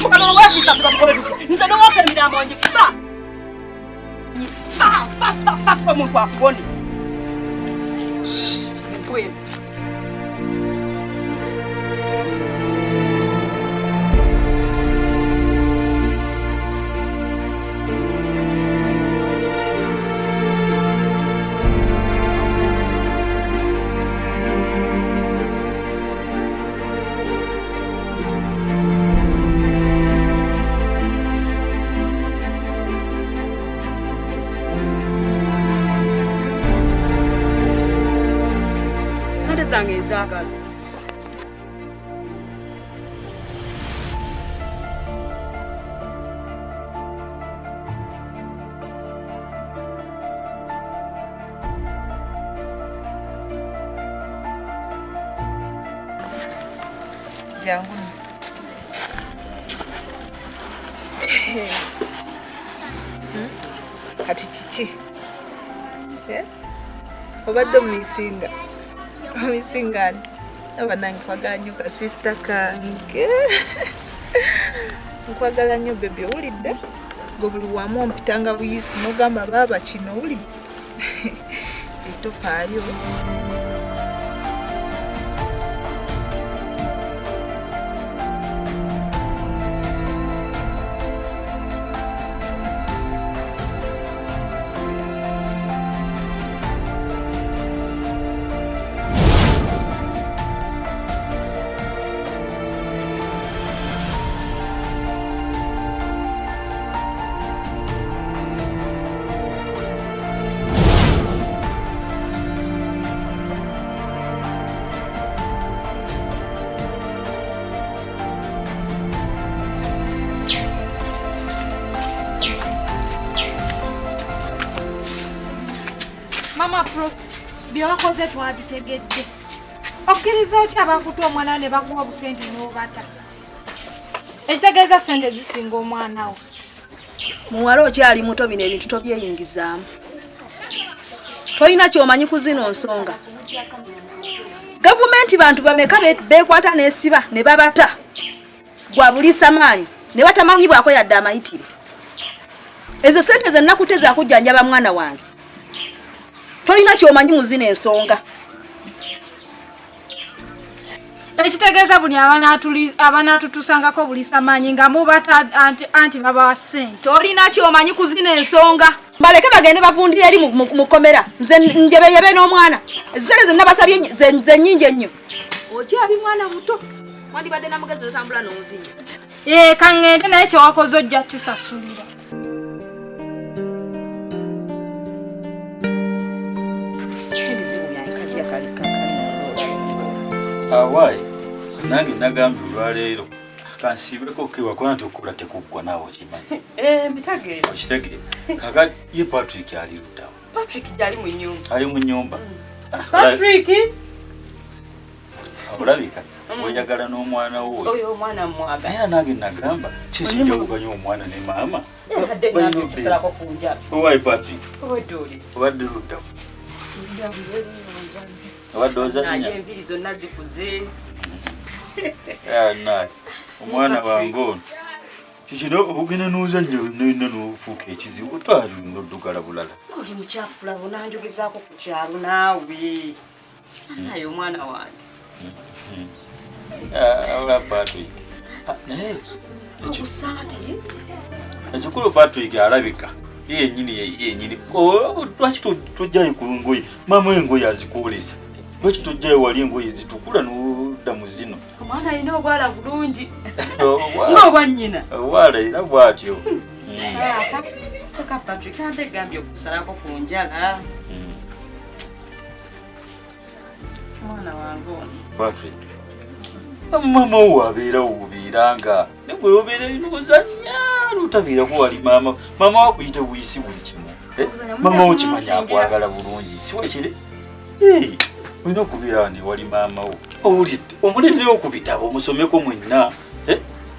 Mukano wafisa kuzakole bicho. Nze no wafe mirambo nje. Fa muntu akubone. Mpwe. Zange nzagala. Jangu. Kati chichi. Obadde misinga. Misingani. Abanangi kwagala nnyo ka sister kange. Nkwagala nnyo bebe ulidde. Go buli wamu ompitanga buyisi n'ogamba baba kino ulidde. Etopaayo. Mama Pros, byokoze twabitegedde. Okkiriza otya abakuta omwana ne bakuwa obusente n'obata. Ekitegeeza sente zisinga omwana wo. Muwala okyali muto bino ebintu tobyeyingizaamu. Toyina ky'omanyi ku zino nsonga. Gavumenti bantu bameka beekwata n'esiba ne babata. Gwa buliisa maanyi ne batamanyibwako yadde amayitire. Ezo sente ze nnakutte zaakujjanjaba mwana wange. Toyina ky'omanyi mu zino ensonga. Ekitegeeza buli abanaatutusangako buliisa maanyi nga mubata anti babawa ssente. Tolina ky'omanyi ku zino ensonga. Baleke bagende bavundira eri mu kkomera. Nze njebeyebe n'omwana. Ezzere ze nabasabye ze nnyingi ennyo. Okyali mwana muto. Wandibadde na mugezi otambula n'omuvinyo. Kaŋŋende naye kyewakoze ojja kisasulira. Awai, nange nagambye olwaleero kansiibeko kewakona tokola tekuggwa naawe okimanyi. Mitegeera. Okitegeera. Kaka ye Patrick ali luddawo. Patrick yali mu nnyumba. Ali mu nnyumba. Patrick? Olabika, oyagala n'omwana wo. Oyo omwana mwagala. Era nange nagamba kikijja kuganya omwana ne maama. Hadde nange okusalako ku njala. Owai Patrick. Obadde oli. Obadde luddawo. Obadde ozannya. Naye enviri zonna zikuze. Naye omwana wange ono kikino obugenda n'ozannya nolina n'ofuuka ekizibu otwali n'oddugala bulala. Oli mukyafu labo nanjogezaako ku kyalo naawe. Naye omwana wange. Ola Patrick. Naye okusaati ekikulu Patrick alabika yennyini lwaki tojjayo ku ngoye maama engoye azikuulisa lwaki tojjayo wali engoye zitukula n'odda mu zino. omwana alina obwala bulungi ng'obwa nnyina. obwala era bw'atyo. Toka Patrick ate gambye okusalako ku njala. Mwana wange ono. Patrick, maama wo abeerawo bubeeranga ne bwe obeera n'ozannya lutabeerako wali maama. Maama wo akuyita buyisi buli kimu. Maama wo kimanya akwagala bulungi si wekiri. Olina okubeera ne wali maama wo. Owulidde omuleeterewo ku bitabo omusomeko mwenna.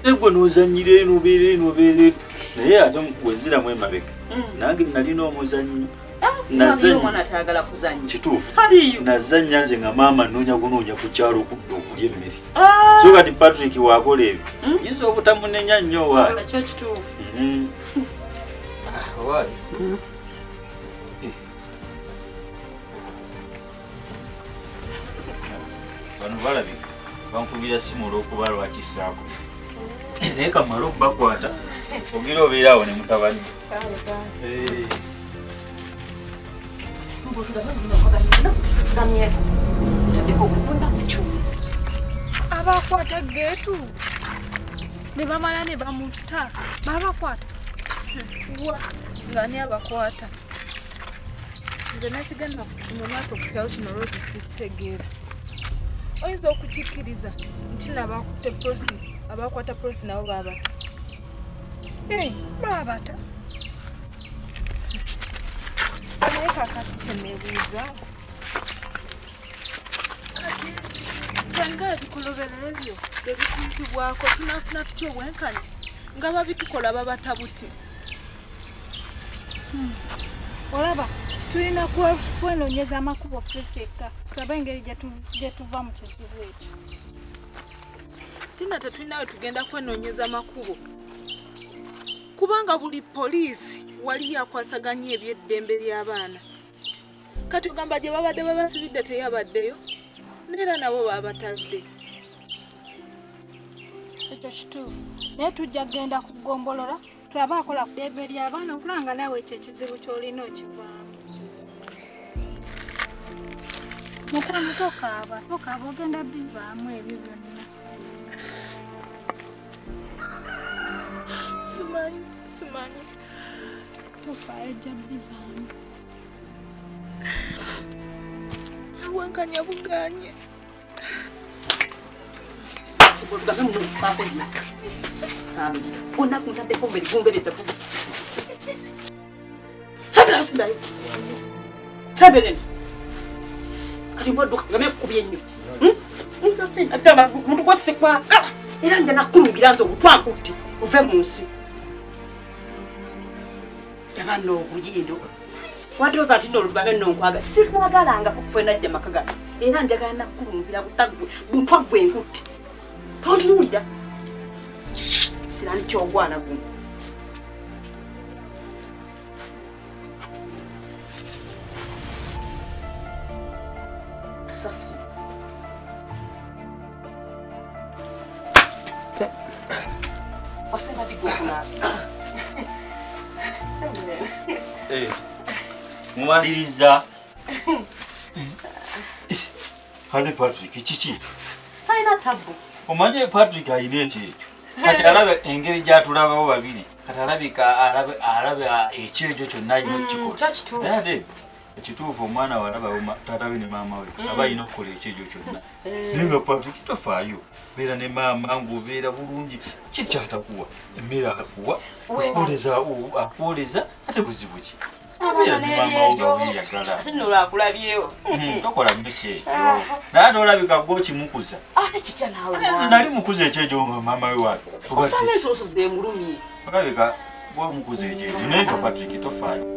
Egwe n'ozannyira n'obeera naye ate wenziramu emabega. Nange nalina omuzannyo Nayo mwana atagala kuzanya. Kituufu. Taliyo. Nazanya nze nga maama noonya ku kyalo okudda okulya emmere. So kati Patrick waakola ebyo. Yinza obutamunenya nnyo wa. Kyo kituufu. Waayi. Bano balabika bankubira simu olw'okuba lwakisaako. Naye kamala okubakwata ogira obeera awo ne mutabani. Abakwata geetu ne bamala ne bamutta babakwata ngani abakwata nze nakigenda mu maaso kutalo kino Rosi sikitegeera oyinza okukikkiriza nti nabakutte Prosi abakwata Prosi nabo babata babata naye kakati kyeneebuuza kati tanga bikolobera ebyo byebikunzibwako tunafuna tutya obwenkanya nga babitukola babata buti olaba tulina kwenoonyeza amakubo ffeffekka tulabe engeri gye tuva mu kizibu ekyo tina tetulinawe tugenda kwenoonyeza amakubo kubanga buli poliisi wali yakwasaganya ebyeddembe ly'abaana kati ogamba gye babadde babasibidde teyabaddeyo neera nabo babatadde ekyo kituufu naye tujja kugenda kugombolola tulabe akola ku ddembe ly'abaana okulanga nawe ekyo ekizibu ky'olina okivaamu mukwano tokaaba ogenda bivaamu ebyo byonna simanyi tofaayo jja bivaamu obwenkanya buganye Sabeleni kati mbadduka game kubye nnyo agamba muntu gwase kwagala era nja nakulungira nze obutwankutti ove mu nsi yabanna obuyindo wadroza ati nolutugame nno nkwaga sikwagalanga kukufe najja maka gano era njagala nakulungira butagwe butwagwe enkutti tontunuulira sirani kyogwana guno sasi wasema digokuna mumaliriza hane Patrick kiki alina tabu omanye Patrick ayina ekyo kati alabe engeri gyatulabawo babiri kati alabika alabe ekyejo kyonna alina okukikola ate ekituufu omwana walaba taata we ne maama we aba alina okukola ekyejo kyonna naye nga Patrick tofaayo beera ne maama ng'obeera bulungi kikyatakuwa emmere akuwa akwoleza ate buzibu ki abeera ne maama wo nga weeyagala ate nolwakulabyewo tokola mbisi ekyo naye ate olabika gwe okimukuza ate kitya nawe nali mukuza ekyejo nga maama we waali osanga ensoloso zemulumye olabika gwe omukuza ekyejo naye nga Patrick tofaayo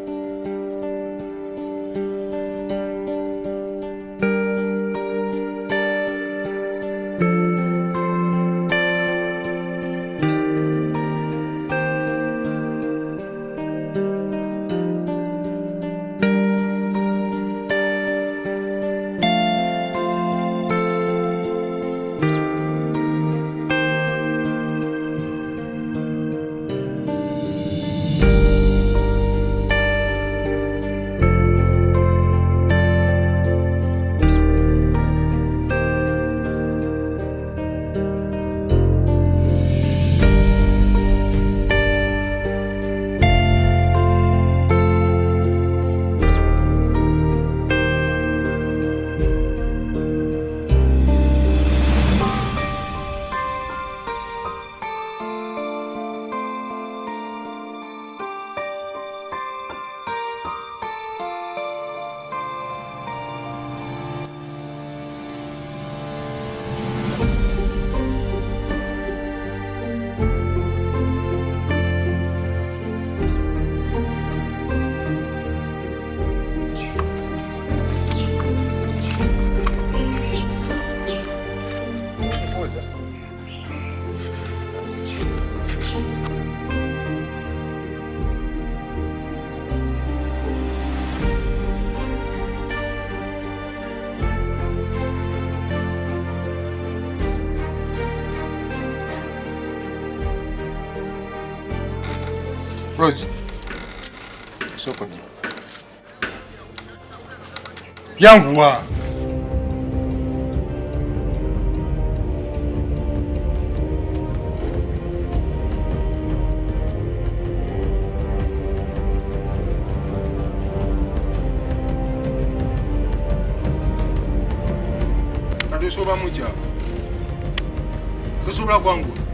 Rose. Soko ni. Yangu wa. Kado soba mucha. Kusobla kwangu.